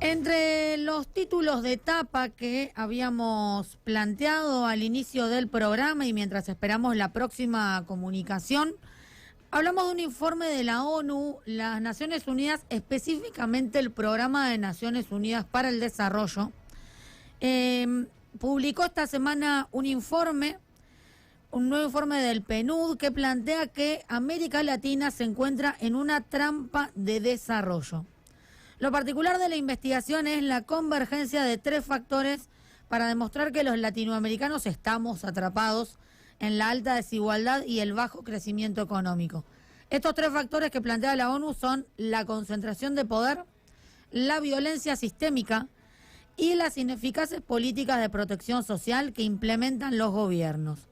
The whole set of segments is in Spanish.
Entre los títulos de etapa que habíamos planteado al inicio del programa y mientras esperamos la próxima comunicación, hablamos de un informe de la ONU, las Naciones Unidas, específicamente el Programa de Naciones Unidas para el Desarrollo. Publicó esta semana un nuevo informe del PNUD que plantea que América Latina se encuentra en una trampa de desarrollo. Lo particular de la investigación es la convergencia de tres factores para demostrar que los latinoamericanos estamos atrapados en la alta desigualdad y el bajo crecimiento económico. Estos tres factores que plantea la ONU son la concentración de poder, la violencia sistémica y las ineficaces políticas de protección social que implementan los gobiernos.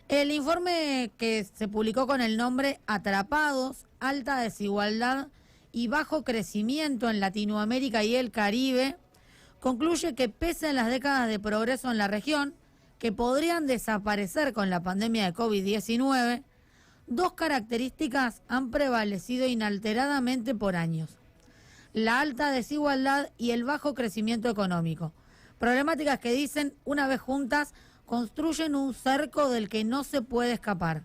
El informe, que se publicó con el nombre Atrapados, alta desigualdad y bajo crecimiento en Latinoamérica y el Caribe, concluye que pese a las décadas de progreso en la región, que podrían desaparecer con la pandemia de COVID-19, dos características han prevalecido inalteradamente por años: la alta desigualdad y el bajo crecimiento económico. Problemáticas que, dicen, una vez juntas, construyen un cerco del que no se puede escapar.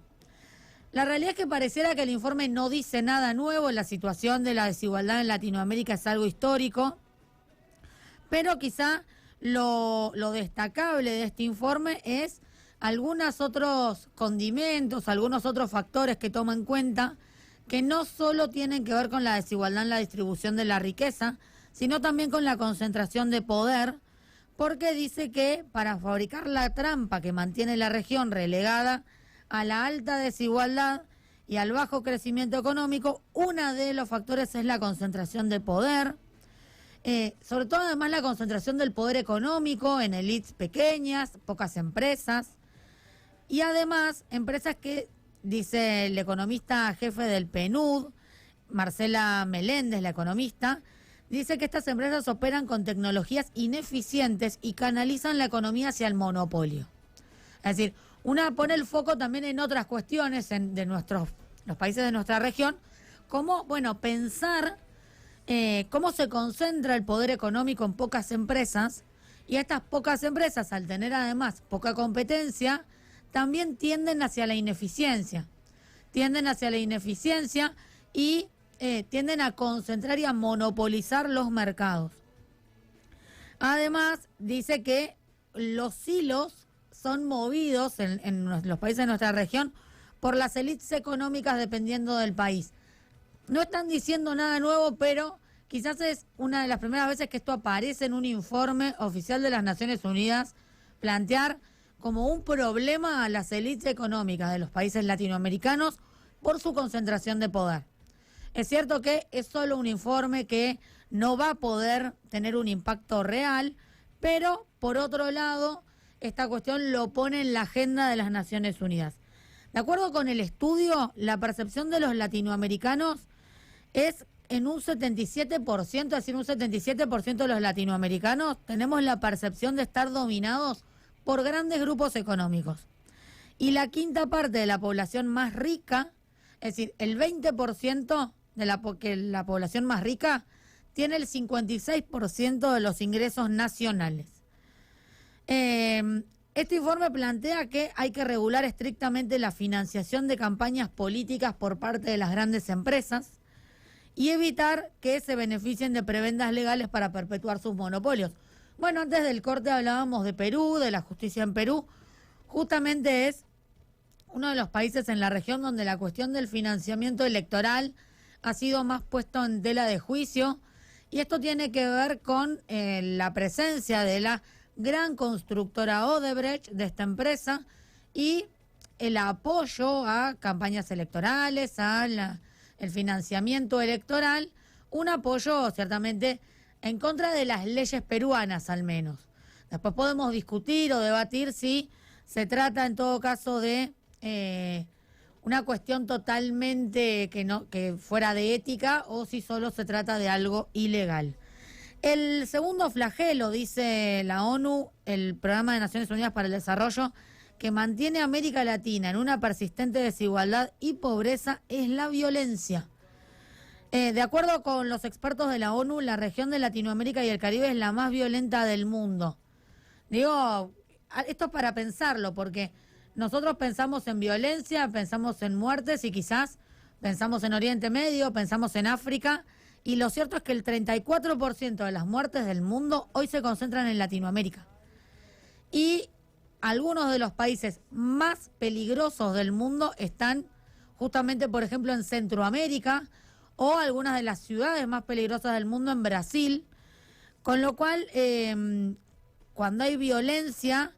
La realidad es que pareciera que el informe no dice nada nuevo. La situación de la desigualdad en Latinoamérica es algo histórico, pero quizá lo destacable de este informe es algunos otros condimentos, algunos otros factores que toma en cuenta, que no solo tienen que ver con la desigualdad en la distribución de la riqueza, sino también con la concentración de poder, porque dice que para fabricar la trampa que mantiene la región relegada a la alta desigualdad y al bajo crecimiento económico, uno de los factores es la concentración de poder, sobre todo además la concentración del poder económico en élites pequeñas, pocas empresas, y además empresas que, dice el economista jefe del PNUD, Marcela Meléndez, la economista, dice que estas empresas operan con tecnologías ineficientes y canalizan la economía hacia el monopolio. Es decir, una pone el foco también en otras cuestiones los países de nuestra región, como, pensar cómo se concentra el poder económico en pocas empresas, y estas pocas empresas, al tener además poca competencia, también tienden hacia la ineficiencia. Y tienden a concentrar y a monopolizar los mercados. Además, dice que los hilos son movidos en los países de nuestra región por las élites económicas dependiendo del país. No están diciendo nada nuevo, pero quizás es una de las primeras veces que esto aparece en un informe oficial de las Naciones Unidas, plantear como un problema a las élites económicas de los países latinoamericanos por su concentración de poder. Es cierto que es solo un informe que no va a poder tener un impacto real, pero por otro lado, esta cuestión lo pone en la agenda de las Naciones Unidas. De acuerdo con el estudio, la percepción de los latinoamericanos es en un 77%, es decir, un 77% de los latinoamericanos tenemos la percepción de estar dominados por grandes grupos económicos. Y la quinta parte de la población más rica, es decir, el 20% de la población más rica, tiene el 56% de los ingresos nacionales. Este informe plantea que hay que regular estrictamente la financiación de campañas políticas por parte de las grandes empresas y evitar que se beneficien de prebendas legales para perpetuar sus monopolios. Bueno, antes del corte hablábamos de Perú, de la justicia en Perú. Justamente es uno de los países en la región donde la cuestión del financiamiento electoral ha sido más puesto en tela de juicio, y esto tiene que ver con la presencia de la gran constructora Odebrecht, de esta empresa, y el apoyo a campañas electorales, el financiamiento electoral, un apoyo ciertamente en contra de las leyes peruanas al menos. Después podemos discutir o debatir si se trata en todo caso de una cuestión totalmente que fuera de ética, o si solo se trata de algo ilegal. El segundo flagelo, dice la ONU, el Programa de Naciones Unidas para el Desarrollo, que mantiene a América Latina en una persistente desigualdad y pobreza, es la violencia. De acuerdo con los expertos de la ONU, la región de Latinoamérica y el Caribe es la más violenta del mundo. Digo, esto es para pensarlo, porque nosotros pensamos en violencia, pensamos en muertes y quizás pensamos en Oriente Medio, pensamos en África, y lo cierto es que el 34% de las muertes del mundo hoy se concentran en Latinoamérica. Y algunos de los países más peligrosos del mundo están justamente, por ejemplo, en Centroamérica, o algunas de las ciudades más peligrosas del mundo en Brasil, con lo cual cuando hay violencia,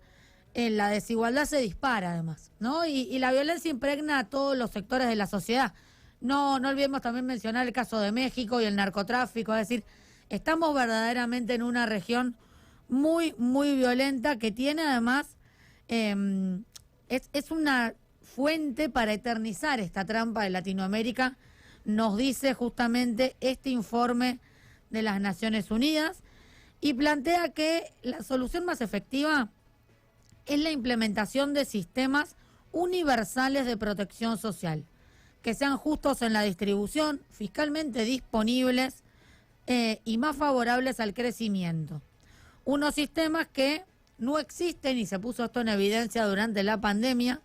la desigualdad se dispara además, ¿no? Y la violencia impregna a todos los sectores de la sociedad. No olvidemos también mencionar el caso de México y el narcotráfico, es decir, estamos verdaderamente en una región muy, muy violenta que tiene además, es una fuente para eternizar esta trampa de Latinoamérica, nos dice justamente este informe de las Naciones Unidas, y plantea que la solución más efectiva es la implementación de sistemas universales de protección social, que sean justos en la distribución, fiscalmente disponibles y más favorables al crecimiento. Unos sistemas que no existen, y se puso esto en evidencia durante la pandemia,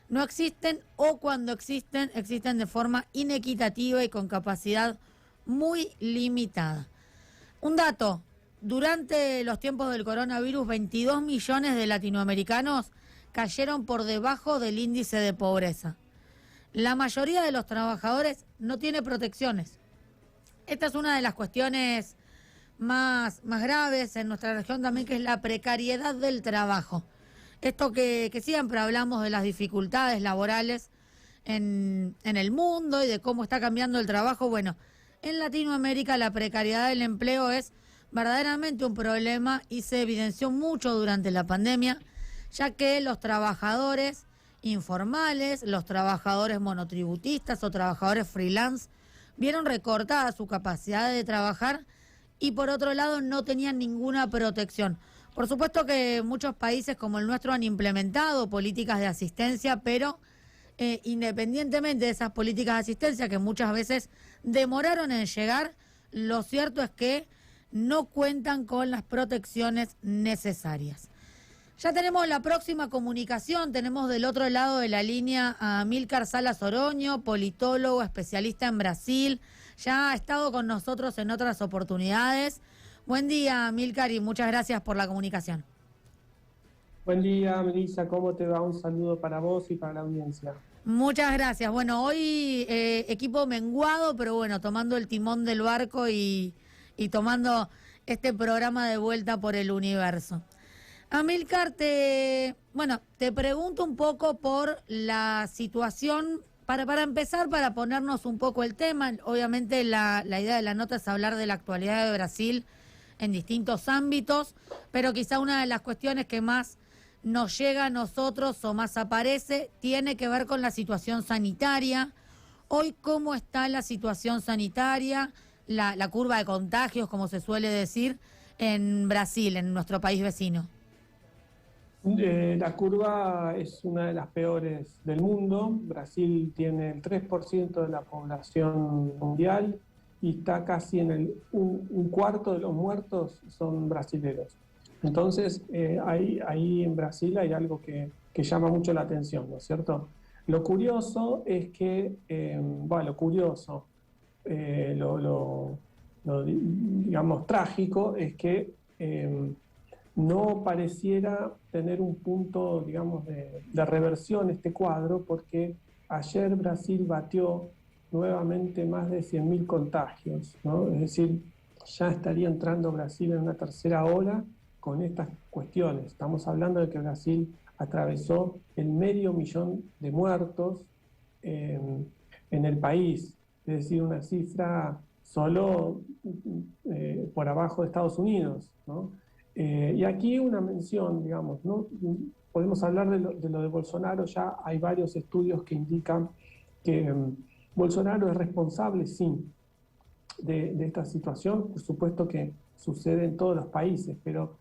no existen, o cuando existen, existen de forma inequitativa y con capacidad muy limitada. Un dato: durante los tiempos del coronavirus, 22 millones de latinoamericanos cayeron por debajo del índice de pobreza. La mayoría de los trabajadores no tiene protecciones. Esta es una de las cuestiones más graves en nuestra región también, que es la precariedad del trabajo. Esto que siempre hablamos de las dificultades laborales en el mundo y de cómo está cambiando el trabajo. Bueno, en Latinoamérica la precariedad del empleo es verdaderamente un problema y se evidenció mucho durante la pandemia, ya que los trabajadores informales, los trabajadores monotributistas o trabajadores freelance vieron recortada su capacidad de trabajar y por otro lado no tenían ninguna protección. Por supuesto que muchos países como el nuestro han implementado políticas de asistencia, pero independientemente de esas políticas de asistencia que muchas veces demoraron en llegar, lo cierto es que no cuentan con las protecciones necesarias. Ya tenemos la próxima comunicación, tenemos del otro lado de la línea a Amílcar Salas Oroño, politólogo, especialista en Brasil, ya ha estado con nosotros en otras oportunidades. Buen día, Amílcar, y muchas gracias por la comunicación. Buen día, Melissa, ¿cómo te va? Un saludo para vos y para la audiencia. Muchas gracias. Bueno, hoy equipo menguado, pero bueno, tomando el timón del barco y tomando este programa de vuelta por el universo. Amílcar, te pregunto un poco por la situación, para empezar, para ponernos un poco el tema. Obviamente la idea de la nota es hablar de la actualidad de Brasil en distintos ámbitos, pero quizá una de las cuestiones que más nos llega a nosotros o más aparece tiene que ver con la situación sanitaria. Hoy, ¿cómo está la situación sanitaria, la curva de contagios, como se suele decir, en Brasil, en nuestro país vecino? La curva es una de las peores del mundo. Brasil tiene el 3% de la población mundial y está casi en un cuarto de los muertos son brasileros. Entonces, ahí en Brasil hay algo que llama mucho la atención, ¿no es cierto? Lo curioso es que, digamos, trágico es que no pareciera tener un punto, digamos, de reversión este cuadro, porque ayer Brasil batió nuevamente más de 100.000 contagios, ¿no? Es decir, ya estaría entrando Brasil en una tercera ola con estas cuestiones. Estamos hablando de que Brasil atravesó el 500.000 de muertos en el país, es decir, una cifra solo por abajo de Estados Unidos, ¿no? Y aquí una mención, digamos, ¿no? Podemos hablar de lo de Bolsonaro. Ya hay varios estudios que indican que Bolsonaro es responsable, sí, de esta situación. Por supuesto que sucede en todos los países, pero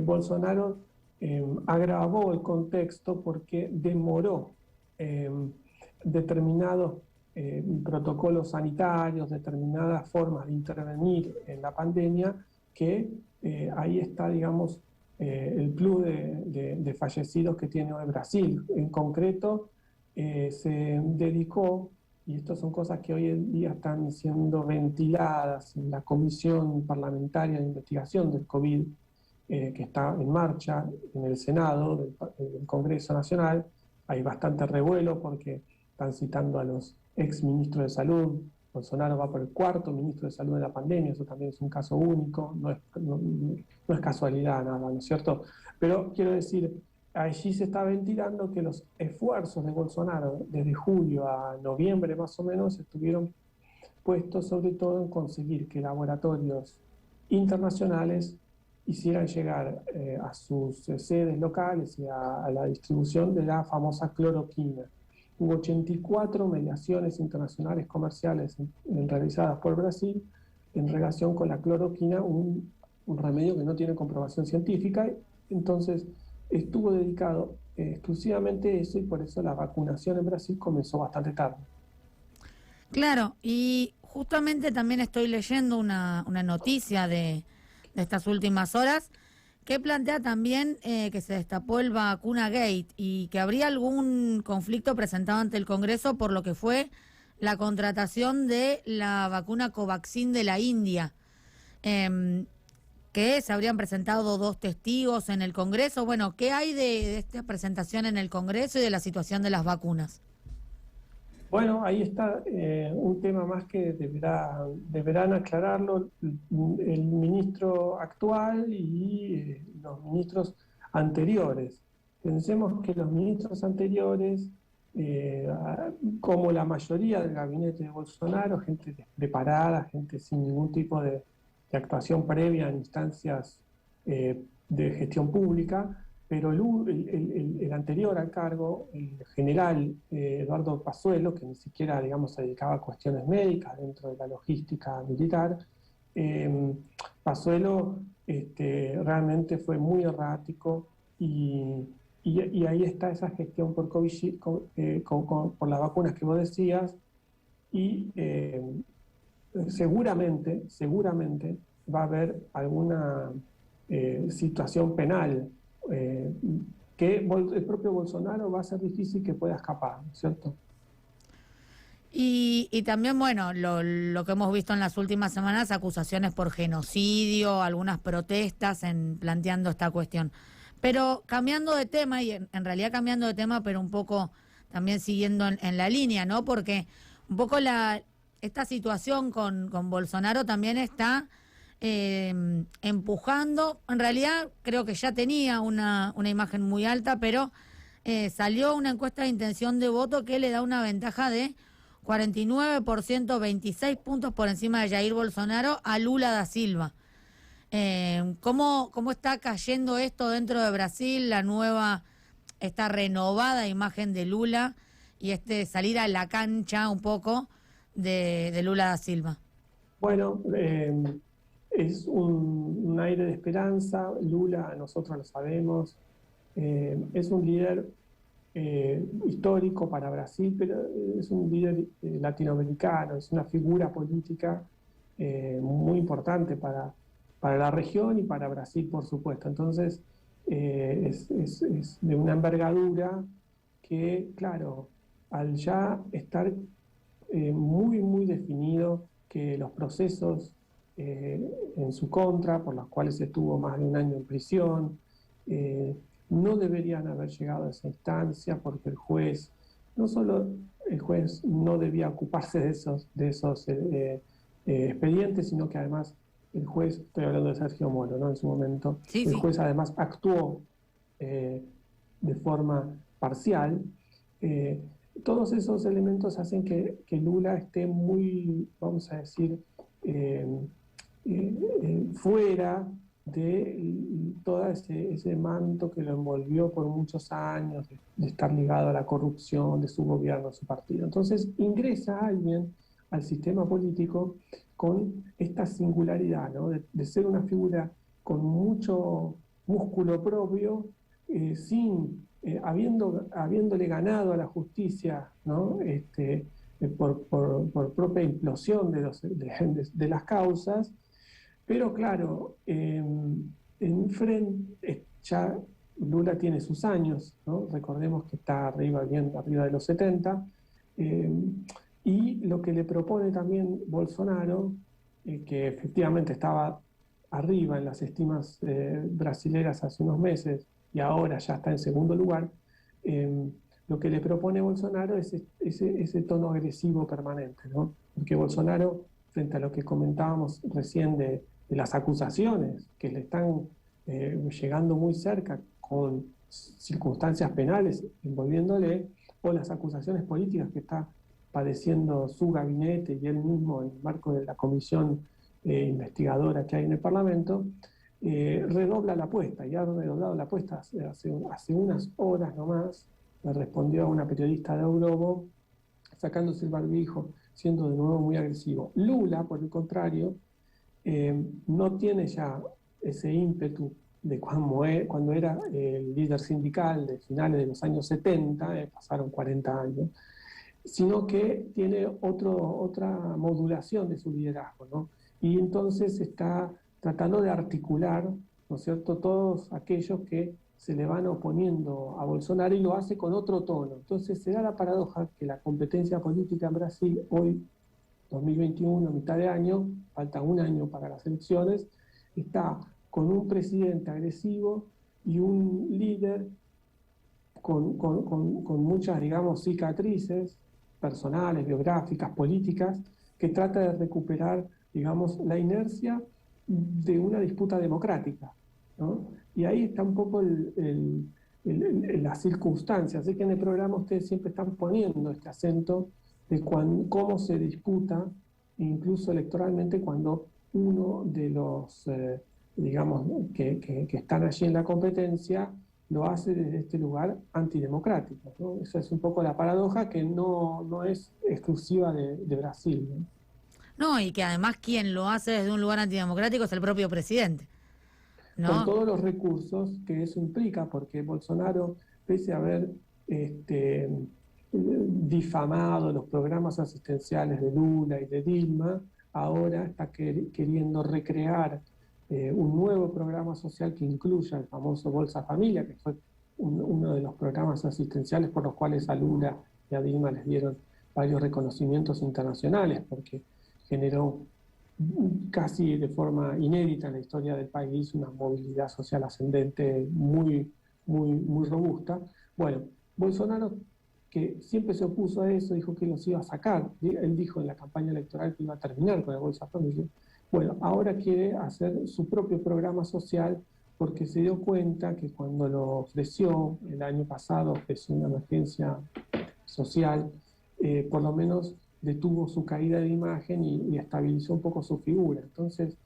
Bolsonaro agravó el contexto porque demoró determinados protocolos sanitarios, determinadas formas de intervenir en la pandemia, que ahí está, digamos, el plus de fallecidos que tiene hoy Brasil. En concreto, se dedicó, y estas son cosas que hoy en día están siendo ventiladas en la Comisión Parlamentaria de Investigación del COVID, que está en marcha en el Senado del Congreso Nacional. Hay bastante revuelo porque están citando a los ex ministros de Salud. Bolsonaro va por el cuarto ministro de Salud de la pandemia, eso también es un caso único, no es casualidad nada, ¿no es cierto? Pero quiero decir, allí se está ventilando que los esfuerzos de Bolsonaro desde julio a noviembre más o menos estuvieron puestos sobre todo en conseguir que laboratorios internacionales hicieran llegar a sus sedes locales y a la distribución de la famosa cloroquina. Hubo 84 mediaciones internacionales comerciales realizadas por Brasil en relación con la cloroquina, un remedio que no tiene comprobación científica. Entonces estuvo dedicado exclusivamente a eso, y por eso la vacunación en Brasil comenzó bastante tarde. Claro, y justamente también estoy leyendo una noticia de estas últimas horas que plantea también que se destapó el vacuna gate y que habría algún conflicto presentado ante el Congreso por lo que fue la contratación de la vacuna Covaxin de la India, que se habrían presentado 2 testigos en el Congreso. Bueno, ¿qué hay de esta presentación en el Congreso y de la situación de las vacunas? Bueno, ahí está un tema más que deberán aclararlo el ministro actual y los ministros anteriores. Pensemos que los ministros anteriores, como la mayoría del gabinete de Bolsonaro, gente preparada, gente sin ningún tipo de actuación previa en instancias de gestión pública, pero el anterior al cargo, el general Eduardo Pazuello, que ni siquiera, digamos, se dedicaba a cuestiones médicas dentro de la logística militar, Pazuello realmente fue muy errático y ahí está esa gestión por COVID, por las vacunas que vos decías, y seguramente va a haber alguna situación penal que el propio Bolsonaro va a ser difícil que pueda escapar, ¿cierto? Y también, bueno, lo que hemos visto en las últimas semanas, acusaciones por genocidio, algunas protestas planteando esta cuestión. Pero cambiando de tema, y en realidad cambiando de tema, pero un poco también siguiendo en la línea, ¿no? Porque un poco esta situación con Bolsonaro también está empujando. En realidad creo que ya tenía una imagen muy alta, pero salió una encuesta de intención de voto que le da una ventaja de 49%, 26 puntos por encima de Jair Bolsonaro a Lula da Silva. ¿Cómo está cayendo esto dentro de Brasil, esta renovada imagen de Lula y salir a la cancha un poco de Lula da Silva? Bueno, es un aire de esperanza. Lula, nosotros lo sabemos, es un líder histórico para Brasil, pero es un líder latinoamericano, es una figura política muy importante para la región y para Brasil, por supuesto. Entonces, es de una envergadura que, claro, al ya estar muy definido que los procesos en su contra, por los cuales estuvo más de un año en prisión, no deberían haber llegado a esa instancia, porque no solo el juez no debía ocuparse de esos expedientes, sino que además el juez, estoy hablando de Sergio Moro, ¿no? En su momento, sí, el juez además actuó de forma parcial. Todos esos elementos hacen que Lula esté muy, vamos a decir, fuera de todo ese manto que lo envolvió por muchos años, de estar ligado a la corrupción de su gobierno, de su partido. Entonces ingresa alguien al sistema político con esta singularidad, ¿no? de ser una figura con mucho músculo propio, habiéndole ganado a la justicia, ¿no? por propia implosión de las causas, pero claro, ya Lula tiene sus años, ¿no? Recordemos que está bien arriba de los 70, eh, y lo que le propone también Bolsonaro, que efectivamente estaba arriba en las estimas brasileras hace unos meses y ahora ya está en segundo lugar, lo que le propone Bolsonaro es ese tono agresivo permanente, ¿no? Porque Bolsonaro, frente a lo que comentábamos recién de las acusaciones que le están llegando muy cerca con circunstancias penales envolviéndole, o las acusaciones políticas que está padeciendo su gabinete y él mismo en el marco de la comisión investigadora que hay en el Parlamento, redobla la apuesta, y ha redoblado la apuesta hace unas horas nomás. Le respondió a una periodista de Globo, sacándose el barbijo, siendo de nuevo muy agresivo. Lula, por el contrario, no tiene ya ese ímpetu de cuando era el líder sindical de finales de los años 70, pasaron 40 años, sino que tiene otra modulación de su liderazgo, ¿no? Y entonces está tratando de articular, ¿no es cierto?, todos aquellos que se le van oponiendo a Bolsonaro, y lo hace con otro tono. Entonces se da la paradoja que la competencia política en Brasil hoy, 2021, mitad de año, falta un año para las elecciones, está con un presidente agresivo y un líder con muchas, digamos, cicatrices personales, biográficas, políticas, que trata de recuperar, digamos, la inercia de una disputa democrática, ¿no? Y ahí está un poco las circunstancias. Así que en el programa ustedes siempre están poniendo este acento de cómo se disputa, incluso electoralmente, cuando uno de los, digamos, que están allí en la competencia lo hace desde este lugar antidemocrático, ¿no? Esa es un poco la paradoja que no es exclusiva de Brasil, ¿no? No, y que además quien lo hace desde un lugar antidemocrático es el propio presidente, Con ¿no? todos los recursos que eso implica, porque Bolsonaro, pese a haber difamado los programas asistenciales de Lula y de Dilma, ahora está queriendo recrear un nuevo programa social que incluya el famoso Bolsa Familia, que fue uno de los programas asistenciales por los cuales a Lula y a Dilma les dieron varios reconocimientos internacionales, porque generó casi de forma inédita en la historia del país una movilidad social ascendente muy robusta. Bueno, Bolsonaro, que siempre se opuso a eso, dijo que los iba a sacar. Él dijo en la campaña electoral que iba a terminar con el Bolsa Familia. Bueno, ahora quiere hacer su propio programa social, porque se dio cuenta que cuando lo ofreció el año pasado, ofreció una emergencia social, por lo menos detuvo su caída de imagen y estabilizó un poco su figura. Entonces,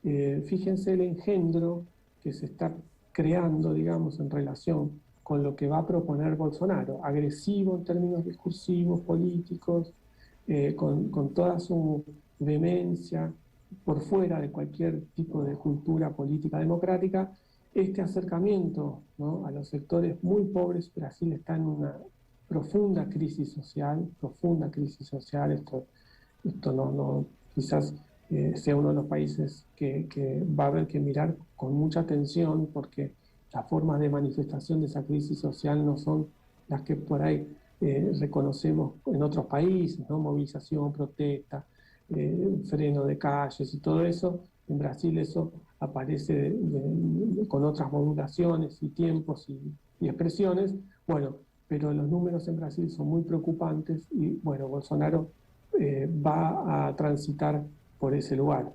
fíjense el engendro que se está creando, digamos, en relación con lo que va a proponer Bolsonaro, agresivo en términos discursivos, políticos, con toda su vehemencia, por fuera de cualquier tipo de cultura política democrática. Este acercamiento, ¿no?, a los sectores muy pobres. Brasil está en una profunda crisis social, esto no quizás sea uno de los países que va a haber que mirar con mucha atención, porque las formas de manifestación de esa crisis social no son las que por ahí reconocemos en otros países, ¿no? Movilización, protesta, freno de calles y todo eso. En Brasil eso aparece con otras modulaciones y tiempos y expresiones. Bueno, pero los números en Brasil son muy preocupantes y, bueno, Bolsonaro va a transitar por ese lugar.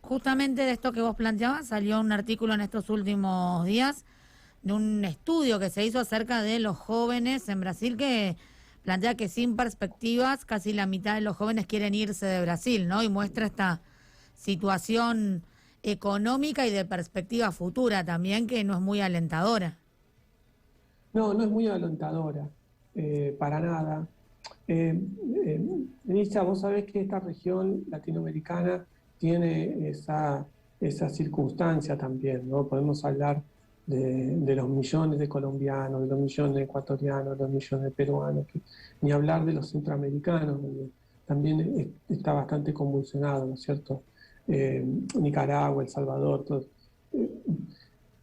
Justamente de esto que vos planteabas, salió un artículo en estos últimos días de un estudio que se hizo acerca de los jóvenes en Brasil, que plantea que sin perspectivas casi la mitad de los jóvenes quieren irse de Brasil, ¿no? Y muestra esta situación económica y de perspectiva futura también, que no es muy alentadora. No es muy alentadora, para nada. Elisa, vos sabés que esta región latinoamericana tiene esa circunstancia también, ¿no? Podemos hablar de los millones de colombianos, de los millones de ecuatorianos, de los millones de peruanos, ni hablar de los centroamericanos, donde también está bastante convulsionado, ¿no es cierto? Nicaragua, El Salvador, todos.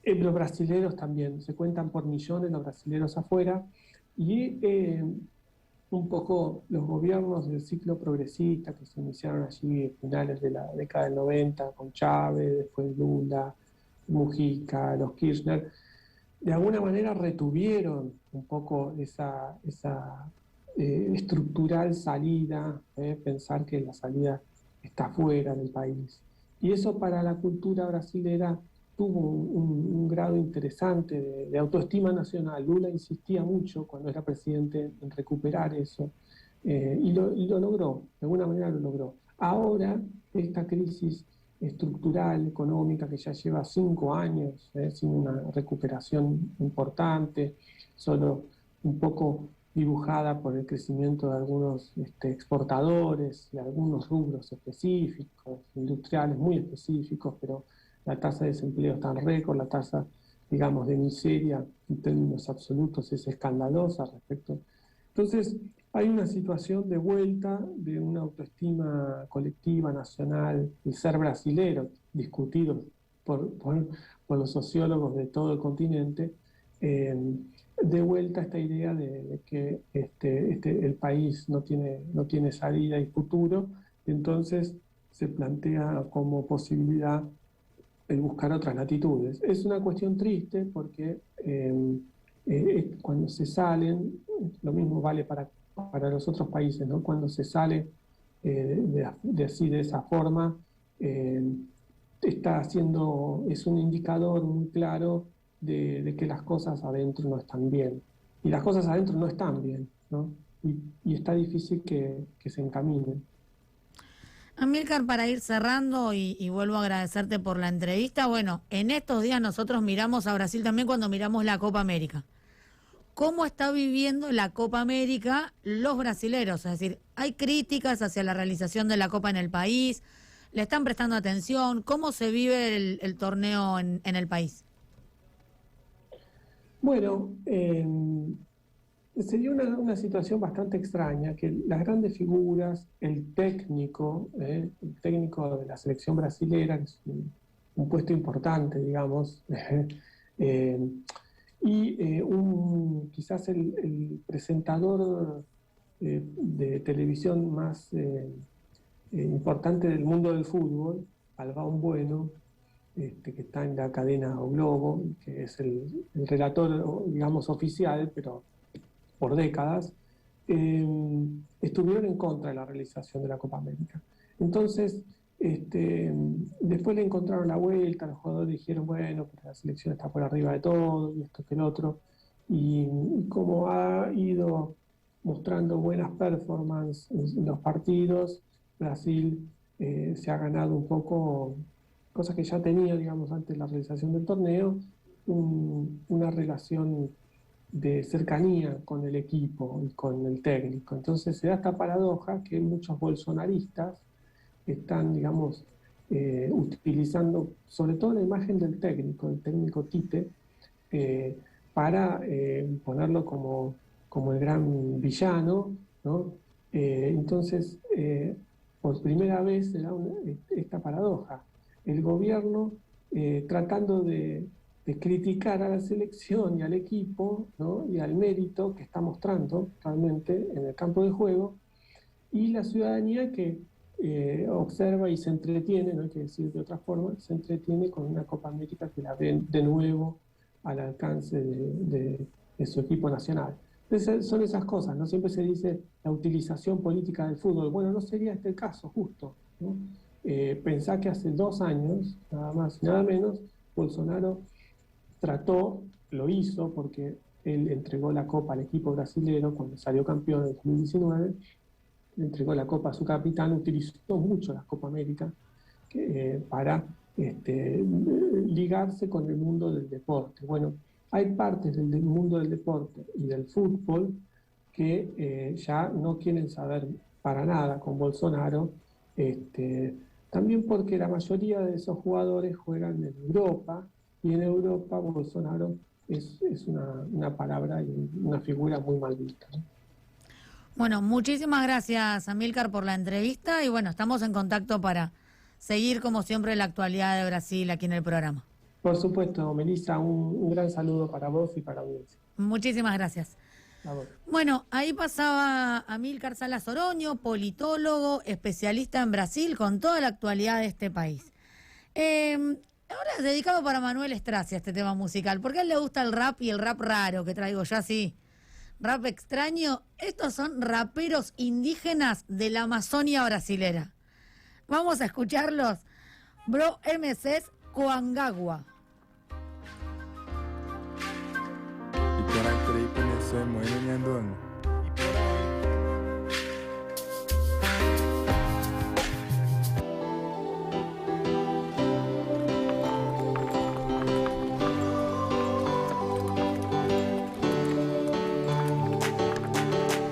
Los brasileros también, se cuentan por millones los brasileros afuera, y un poco los gobiernos del ciclo progresista que se iniciaron allí a finales de la década del 90 con Chávez, después Lula, Mujica, los Kirchner, de alguna manera retuvieron un poco esa estructural salida, pensar que la salida está fuera del país. Y eso para la cultura brasilera tuvo un grado interesante de autoestima nacional. Lula insistía mucho cuando era presidente en recuperar eso, y lo logró, de alguna manera lo logró. Ahora, esta crisis estructural, económica, que ya lleva 5 años, sin una recuperación importante, solo un poco dibujada por el crecimiento de algunos exportadores y algunos rubros específicos, industriales muy específicos, pero la tasa de desempleo está en récord, la tasa, digamos, de miseria en términos absolutos es escandalosa respecto. Entonces, hay una situación de vuelta de una autoestima colectiva, nacional, el ser brasilero, discutido por los sociólogos de todo el continente, de vuelta a esta idea de que el país no tiene salida y futuro. Entonces se plantea como posibilidad el buscar otras latitudes. Es una cuestión triste porque cuando se salen, lo mismo vale para los otros países, ¿no? Cuando se sale de esa forma, es un indicador muy claro de que las cosas adentro no están bien. Y las cosas adentro no están bien, ¿no? Y está difícil que se encaminen. Amílcar, para ir cerrando y vuelvo a agradecerte por la entrevista, bueno, en estos días nosotros miramos a Brasil también cuando miramos la Copa América. ¿Cómo está viviendo la Copa América los brasileros? Es decir, ¿hay críticas hacia la realización de la Copa en el país? ¿Le están prestando atención? ¿Cómo se vive el torneo en el país? Bueno, sería una situación bastante extraña, que las grandes figuras, el técnico de la selección brasilera, que es un puesto importante, digamos, y quizás el presentador de televisión más importante del mundo del fútbol, Alvão Bueno, que está en la cadena O Globo, que es el relator, digamos, oficial, pero por décadas, estuvieron en contra de la realización de la Copa América. Entonces, después le encontraron la vuelta, los jugadores dijeron, bueno, pero la selección está por arriba de todo, y esto que el otro, y como ha ido mostrando buenas performances en los partidos, Brasil se ha ganado un poco, cosas que ya tenía, digamos, antes de la realización del torneo, una relación de cercanía con el equipo y con el técnico. Entonces se da esta paradoja que muchos bolsonaristas están, digamos, utilizando sobre todo la imagen del técnico, el técnico Tite, para ponerlo como el gran villano, ¿no? Entonces, por primera vez se da esta paradoja. El gobierno tratando de criticar a la selección y al equipo, ¿no? Y al mérito que está mostrando realmente en el campo de juego, y la ciudadanía que observa y se entretiene, no hay que decir de otra forma, se entretiene con una Copa América que la ven de nuevo al alcance de su equipo nacional. Entonces son esas cosas, ¿no? Siempre se dice la utilización política del fútbol. Bueno, no sería este el caso, justo, ¿no? Pensá que hace 2 años, nada más y nada menos, Bolsonaro lo hizo porque él entregó la Copa al equipo brasilero cuando salió campeón en 2019, le entregó la Copa a su capitán, utilizó mucho la Copa América para ligarse con el mundo del deporte. Bueno, hay partes del mundo del deporte y del fútbol que ya no quieren saber para nada con Bolsonaro, también porque la mayoría de esos jugadores juegan en Europa y en Europa Bolsonaro es una palabra y una figura muy mal vista, ¿no? Bueno, muchísimas gracias, Amílcar, por la entrevista y bueno, estamos en contacto para seguir como siempre la actualidad de Brasil aquí en el programa. Por supuesto, Melissa, un gran saludo para vos y para la audiencia. Muchísimas gracias. A vos. Bueno, ahí pasaba Amílcar Salas Oroño, politólogo, especialista en Brasil, con toda la actualidad de este país. Ahora es dedicado para Manuel Stracia este tema musical, porque a él le gusta el rap y el rap raro que traigo yo así. Rap extraño. Estos son raperos indígenas de la Amazonia brasilera. Vamos a escucharlos. Bro MCs Coangagua.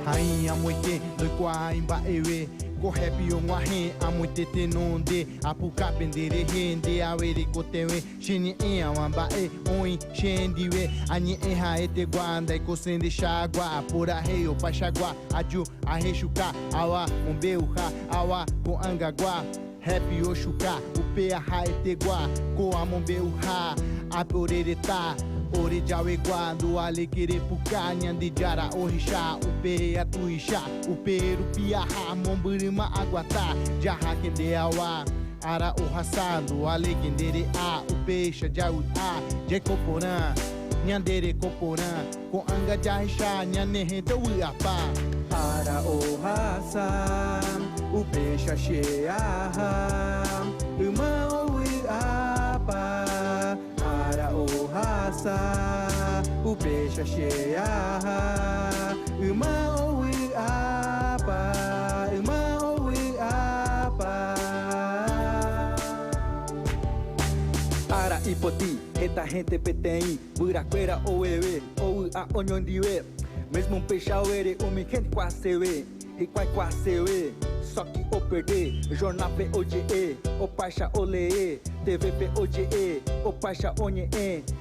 Rainha moite, doi kwa imba ewe. Ko happy on wahe, amoite te nonde. Apuka pendere hende, awere kotewe. Shini ea wamba e, oi, shendiwe. Anye eha ete guanda, eko sende shagua. Apura heyo pashagua, aju aheshuka. Awa, umbeuha, awa, ko angagua. Happy oshuka, upea ha ete gua. Ko amombeuha, aporereta. Ore jawe guando alegre puka nyandi jara orisha upe atuisha upe rupia ha momburima aguata jaha kende awa ara ohasando alegre a upe shajau a jekoporã nyandere koporã ko anga jahisha nyane hento uapa ara ohasa upe shashea uma uapa ara ohasa o peixe cheia uma oui apa ara ipoti eta gente petei buraqueira oewe ou a oniondiwe mesmo um peixe auere umi gente quasewe e quasewe só que o perder jornal POGE o paixa ole TV POGE o paixa onye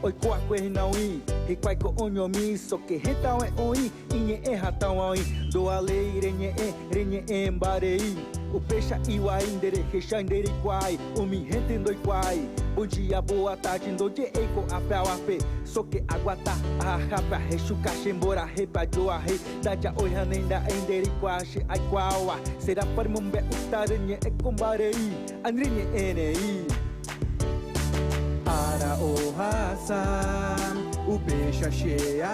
oi kwa kwe não i e quai ko onyo mi só que reta é oi inhe e ratão oi do ale renhe embarei o peixa iwa indere recha indere quai o mi rente doi quai bom dia boa tarde doje eco apel ape só que aguata a rapa rechuca chembora repa joa re daja oi hanenda indere quache ai quawa será para mumbe utarenye e combarei andrinhe enei ara ohasa o peixe cheia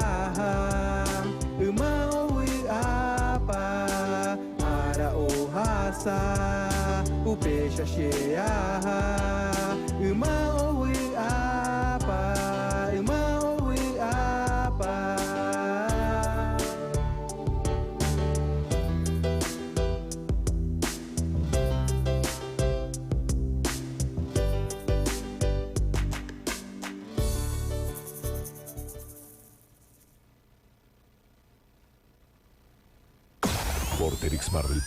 uma uiapa ara ohasa o peixe cheia uma uiapa Vorterix Mar del